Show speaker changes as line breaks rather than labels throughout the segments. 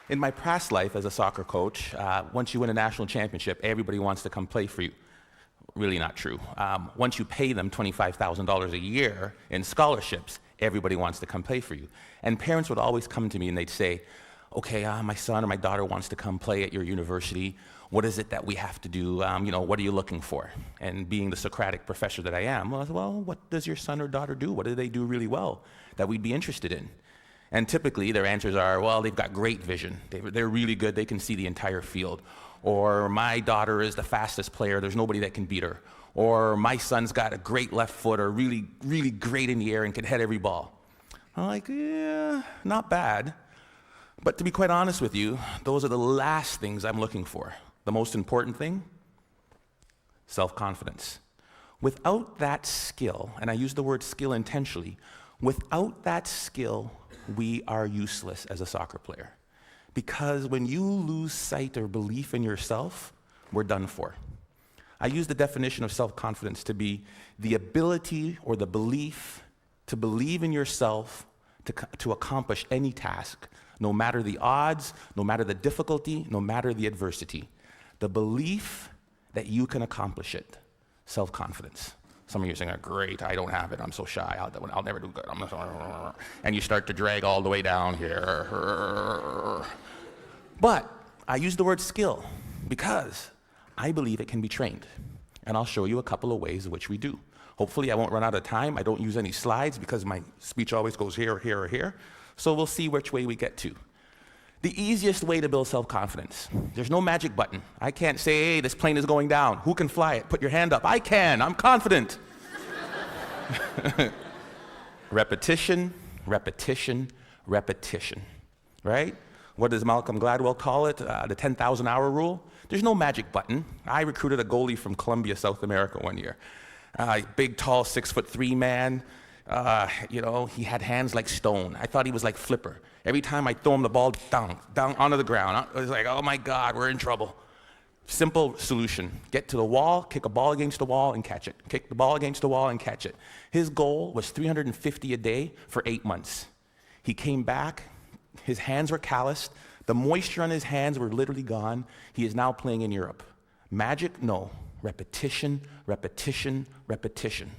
In my past life as a soccer coach, once you win a national championship, everybody wants to come play for you. Really not true. Once you pay them $25,000 a year in scholarships, everybody wants to come play for you. And parents would always come to me and they'd say, okay, my son or my daughter wants to come play at your university. What is it that we have to do? What are you looking for? And being the Socratic professor that I am, I was, well, what does your son or daughter do? What do they do really well that we'd be interested in? And typically their answers are, well, they've got great vision. They're really good. They can see the entire field. Or my daughter is the fastest player. There's nobody that can beat her. Or my son's got a great left foot or really, really great in the air and can head every ball. I'm like, yeah, not bad. But to be quite honest with you, those are the last things I'm looking for. The most important thing, self-confidence. Without that skill, and I use the word skill intentionally, without that skill, we are useless as a soccer player. Because when you lose sight or belief in yourself, we're done for. I use the definition of self-confidence to be the ability or the belief to believe in yourself to accomplish any task, no matter the odds, no matter the difficulty, no matter the adversity. The belief that you can accomplish it, self-confidence. Some of you are saying, great, I don't have it, I'm so shy, I'll never do good. And you start to drag all the way down here. But I use the word skill because I believe it can be trained. And I'll show you a couple of ways in which we do. Hopefully I won't run out of time. I don't use any slides because my speech always goes here, here, or here. So we'll see which way we get to. The easiest way to build self-confidence. There's no magic button. I can't say, hey, this plane is going down. Who can fly it? Put your hand up. I can. I'm confident. Repetition, repetition, repetition. Right? What does Malcolm Gladwell call it? The 10,000 hour rule? There's no magic button. I recruited a goalie from Colombia, South America one year. Big, tall, 6'3" man. He had hands like stone. I thought he was like Flipper. Every time I throw him the ball, down onto the ground. I was like, oh my God, we're in trouble. Simple solution. Get to the wall, kick a ball against the wall and catch it. Kick the ball against the wall and catch it. His goal was 350 a day for 8 months. He came back, his hands were calloused, the moisture on his hands were literally gone. He is now playing in Europe. Magic? No. Repetition, repetition, repetition.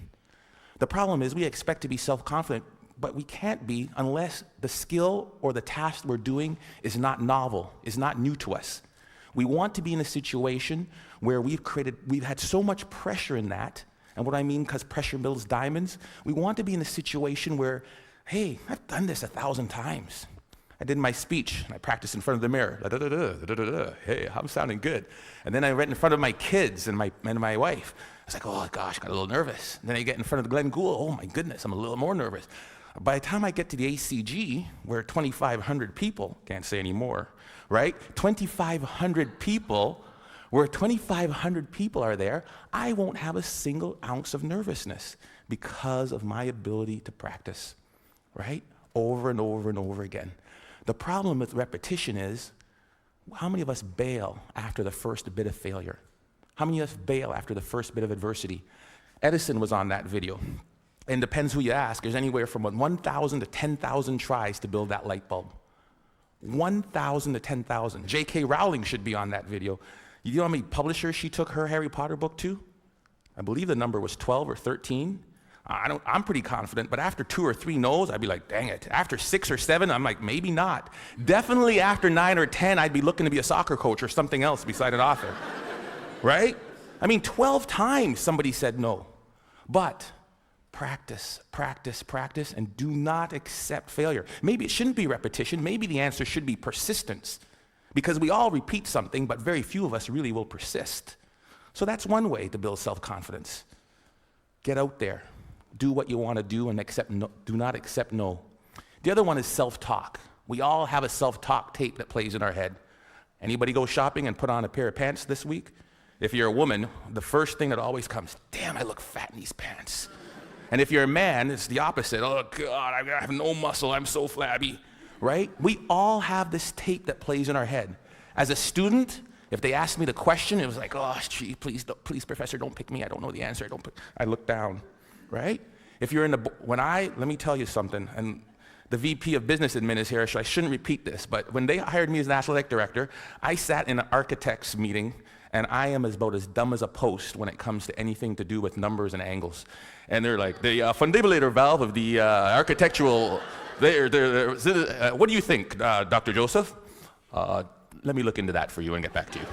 The problem is we expect to be self-confident, but we can't be unless the skill or the task we're doing is not novel, is not new to us. We want to be in a situation where we've had so much pressure in that, and what I mean, because pressure builds diamonds, we want to be in a situation where, hey, I've done this 1,000 times. I did my speech, and I practiced in front of the mirror. Hey, I'm sounding good. And then I went in front of my kids and my wife. I was like, oh gosh, got a little nervous. And then I get in front of the Glenn Gould. Oh my goodness, I'm a little more nervous. By the time I get to the ACG, where 2,500 people, can't say any more, right? 2,500 people, where 2,500 people are there, I won't have a single ounce of nervousness because of my ability to practice, right? Over and over and over again. The problem with repetition is, how many of us bail after the first bit of failure? How many of us bail after the first bit of adversity? Edison was on that video. And depends who you ask, there's anywhere from 1,000 to 10,000 tries to build that light bulb. 1,000 to 10,000. J.K. Rowling should be on that video. You know how many publishers she took her Harry Potter book to? I believe the number was 12 or 13. I'm pretty confident, but after 2 or 3 no's, I'd be like, dang it. After 6 or 7, I'm like, maybe not. Definitely after 9 or 10, I'd be looking to be a soccer coach or something else beside an author. Right? I mean, 12 times somebody said no. But practice, practice, practice, and do not accept failure. Maybe it shouldn't be repetition. Maybe the answer should be persistence. Because we all repeat something, but very few of us really will persist. So that's one way to build self-confidence. Get out there. Do what you want to do and do not accept no. The other one is self-talk. We all have a self-talk tape that plays in our head. Anybody go shopping and put on a pair of pants this week? If you're a woman, the first thing that always comes, damn, I look fat in these pants. And if you're a man, it's the opposite. Oh God, I have no muscle, I'm so flabby, right? We all have this tape that plays in our head. As a student, if they asked me the question, it was like, oh, gee, please, professor, don't pick me. I don't know the answer. I look down, right? If you're let me tell you something, and the VP of Business Admin is here, so I shouldn't repeat this, but when they hired me as an athletic director, I sat in an architect's meeting, and I am about as dumb as a post when it comes to anything to do with numbers and angles. And they're like, the fundibulator valve of the architectural, what do you think, Dr. Joseph? Let me look into that for you and get back to you.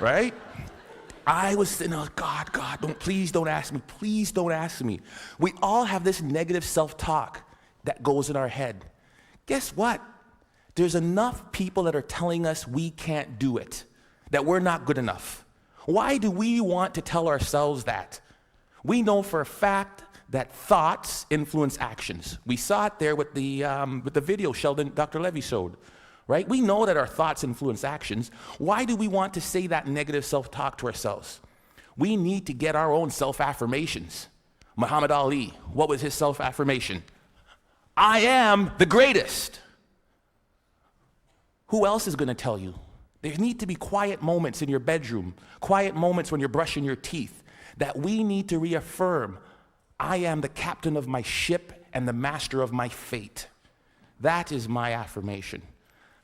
Right? I was sitting there, God, please don't ask me. Please don't ask me. We all have this negative self-talk that goes in our head. Guess what? There's enough people that are telling us we can't do it, that we're not good enough. Why do we want to tell ourselves that? We know for a fact that thoughts influence actions. We saw it there with the video Dr. Levy showed. Right? We know that our thoughts influence actions. Why do we want to say that negative self-talk to ourselves? We need to get our own self-affirmations. Muhammad Ali, what was his self-affirmation? I am the greatest. Who else is going to tell you? There need to be quiet moments in your bedroom, quiet moments when you're brushing your teeth, that we need to reaffirm, I am the captain of my ship and the master of my fate. That is my affirmation.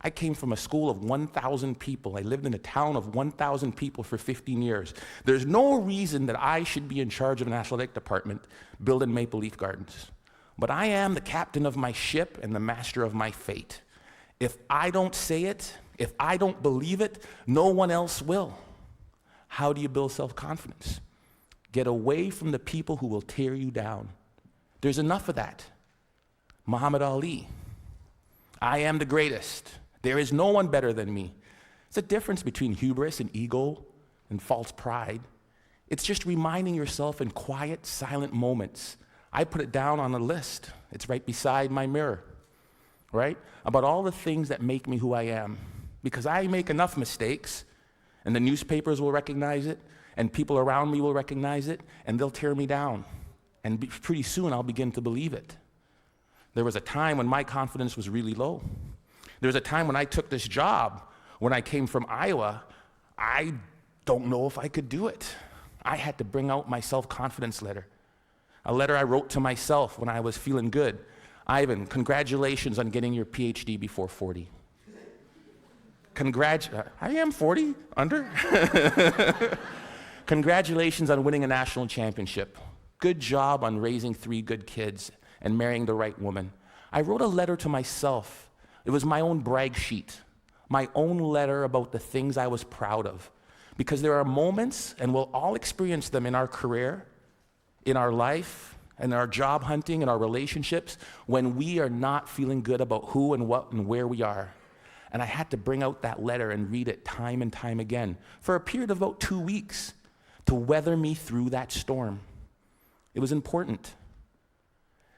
I came from a school of 1,000 people. I lived in a town of 1,000 people for 15 years. There's no reason that I should be in charge of an athletic department building Maple Leaf Gardens. But I am the captain of my ship and the master of my fate. If I don't say it, if I don't believe it, no one else will. How do you build self-confidence? Get away from the people who will tear you down. There's enough of that. Muhammad Ali, I am the greatest. There is no one better than me. It's a difference between hubris and ego and false pride. It's just reminding yourself in quiet, silent moments. I put it down on a list. It's right beside my mirror, right? About all the things that make me who I am. Because I make enough mistakes, and the newspapers will recognize it, and people around me will recognize it, and they'll tear me down. And pretty soon I'll begin to believe it. There was a time when my confidence was really low. There was a time when I took this job, when I came from Iowa, I don't know if I could do it. I had to bring out my self-confidence letter. A letter I wrote to myself when I was feeling good. Ivan, congratulations on getting your PhD before 40. I am 40, under? Congratulations on winning a national championship. Good job on raising 3 good kids and marrying the right woman. I wrote a letter to myself. It was my own brag sheet, my own letter about the things I was proud of. Because there are moments, and we'll all experience them in our career, in our life, in our job hunting, in our relationships, when we are not feeling good about who and what and where we are. And I had to bring out that letter and read it time and time again for a period of about 2 weeks to weather me through that storm. It was important.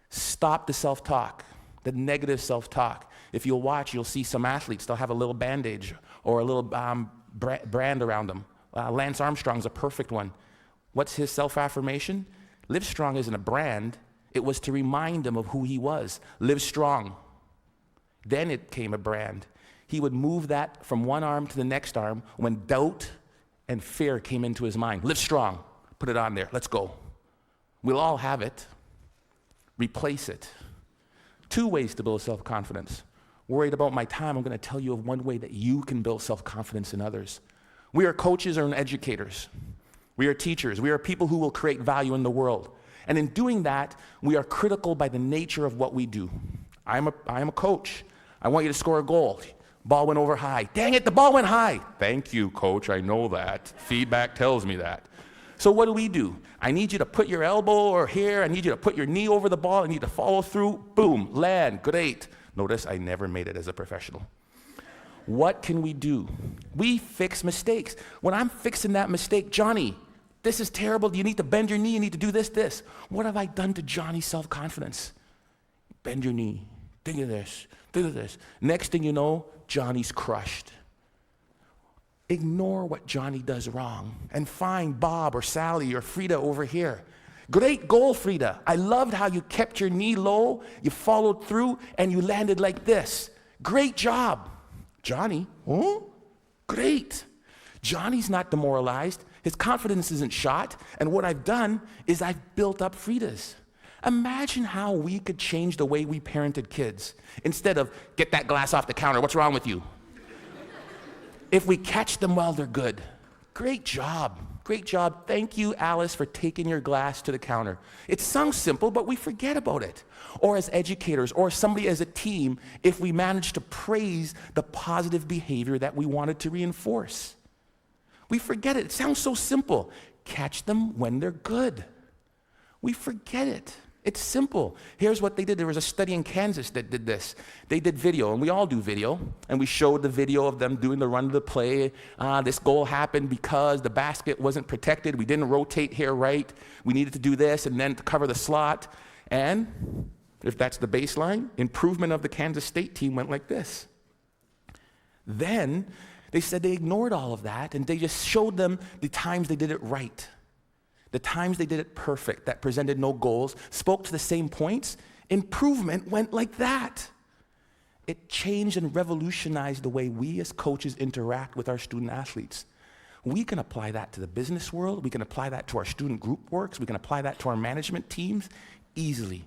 Stop the self-talk, the negative self-talk. If you'll watch, you'll see some athletes, they'll have a little bandage or a little brand around them. Lance Armstrong's a perfect one. What's his self-affirmation? Live Strong isn't a brand. It was to remind him of who he was. Live strong. Then it came a brand. He would move that from one arm to the next arm when doubt and fear came into his mind. Live strong. Put it on there. Let's go. We'll all have it. Replace it. 2 ways to build self-confidence. Worried about my time, I'm going to tell you of one way that you can build self-confidence in others. We are coaches and educators. We are teachers. We are people who will create value in the world. And in doing that, we are critical by the nature of what we do. I am a coach. I want you to score a goal. Ball went over high. Dang it, the ball went high. Thank you, coach. I know that. Feedback tells me that. So what do? I need you to put your elbow or here. I need you to put your knee over the ball. I need you to follow through. Boom, land, great. Notice I never made it as a professional. What can we do? We fix mistakes. When I'm fixing that mistake, Johnny, this is terrible. You need to bend your knee. You need to do this. What have I done to Johnny's self-confidence? Bend your knee. Think of this. Next thing you know, Johnny's crushed. Ignore what Johnny does wrong and find Bob or Sally or Frida over here. Great goal, Frida. I loved how you kept your knee low, you followed through, and you landed like this. Great job. Johnny, oh, great. Johnny's not demoralized. His confidence isn't shot. And what I've done is I've built up Frida's. Imagine how we could change the way we parented kids. Instead of, get that glass off the counter, what's wrong with you? If we catch them while they're good. Great job. Great job. Thank you, Alice, for taking your glass to the counter. It sounds simple, but we forget about it. Or as educators, or somebody as a team, if we manage to praise the positive behavior that we wanted to reinforce. We forget it. It sounds so simple. Catch them when they're good. We forget it. It's simple. Here's what they did. There was a study in Kansas that did this. They did video, and we all do video, and we showed the video of them doing the run of the play. This goal happened because the basket wasn't protected. We didn't rotate here right. We needed to do this, and then to cover the slot. And if that's the baseline, improvement of the Kansas State team went like this. Then they said they ignored all of that, and they just showed them the times they did it right. The times they did it perfect, that presented no goals, spoke to the same points, improvement went like that. It changed and revolutionized the way we as coaches interact with our student athletes. We can apply that to the business world. We can apply that to our student group works. We can apply that to our management teams easily.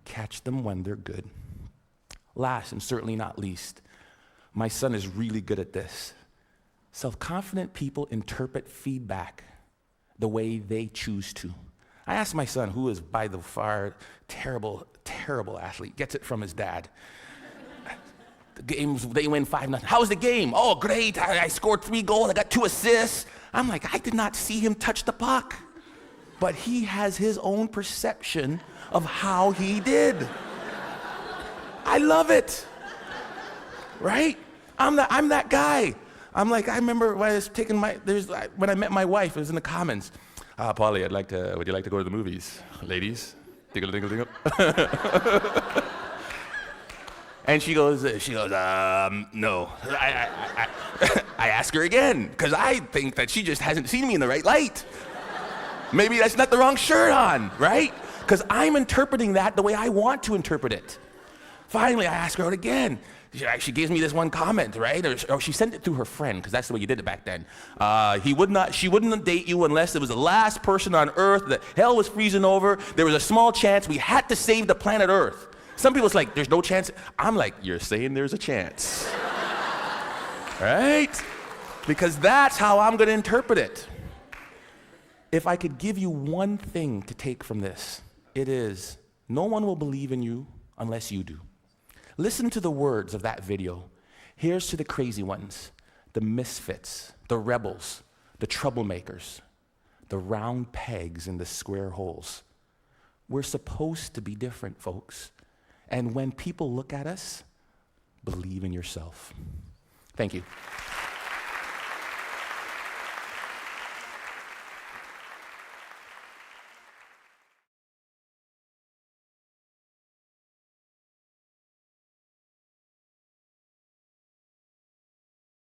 Catch them when they're good. Last and certainly not least, my son is really good at this. Self-confident people interpret feedback the way they choose to. I asked my son, who is by the far terrible athlete, gets it from his dad. The games, they win 5-0. How was the game? Oh, great, I scored 3 goals, I got 2 assists. I'm like, I did not see him touch the puck. But he has his own perception of how he did. I love it, right? I'm that guy. I'm like, I remember when I was taking when I met my wife, it was in the Commons. Polly, would you like to go to the movies? Ladies, dingle, dingle, dingle. And she goes, no. I ask her again, because I think that she just hasn't seen me in the right light. Maybe that's not the wrong shirt on, right? Because I'm interpreting that the way I want to interpret it. Finally, I ask her out again. She gives me this one comment, right? Or she sent it through her friend, because that's the way you did it back then. She wouldn't date you unless it was the last person on Earth, that hell was freezing over, there was a small chance we had to save the planet Earth. Some people's like, there's no chance. I'm like, you're saying there's a chance. Right? Because that's how I'm going to interpret it. If I could give you one thing to take from this, it is, no one will believe in you unless you do. Listen to the words of that video. Here's to the crazy ones, the misfits, the rebels, the troublemakers, the round pegs in the square holes. We're supposed to be different, folks. And when people look at us, believe in yourself. Thank you.